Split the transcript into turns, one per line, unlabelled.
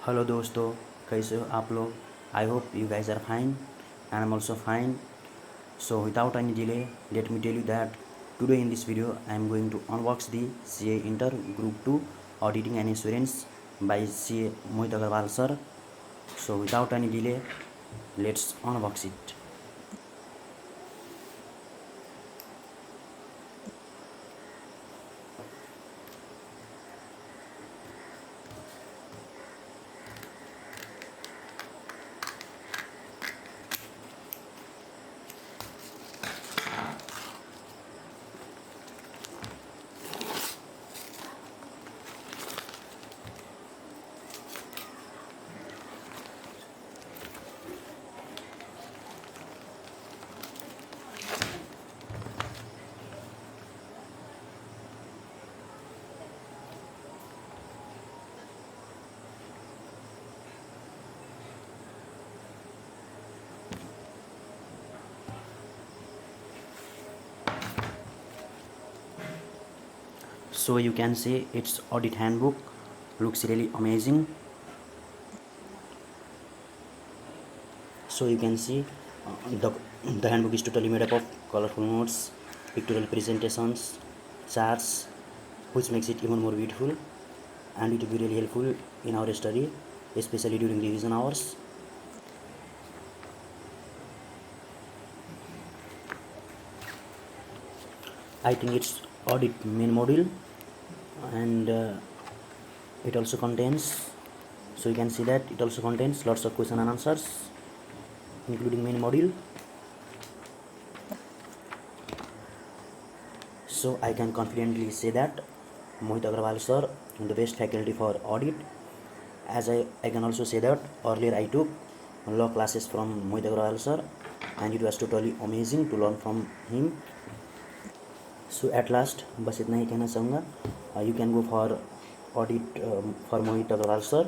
Hello दोस्तों, कैसे हो आप लोग? I hope you guys are fine and I'm also fine. So without any delay, let me tell you that today in this video I am going to unbox the CA Inter Group 2 Auditing and Insurance by CA Mohit Agarwal sir. So without any delay, let's unbox it. So you can say its audit handbook looks really amazing. So you can see the handbook is totally made up of colorful notes, pictorial presentations, charts, which makes it even more beautiful, and it will be really helpful in our study, especially during revision hours. I think it's audit main module, and it also contains, so you can see that it also contains lots of question and answers, including main module. So I can confidently say that Mohit Agarwal sir is the best faculty for audit. As I can also say that earlier I took law classes from Mohit Agarwal sir, and it was totally amazing to learn from him. So at last बस इतना ही कहना चाहूँगा. You can go for audit for Mohit Agarwal sir.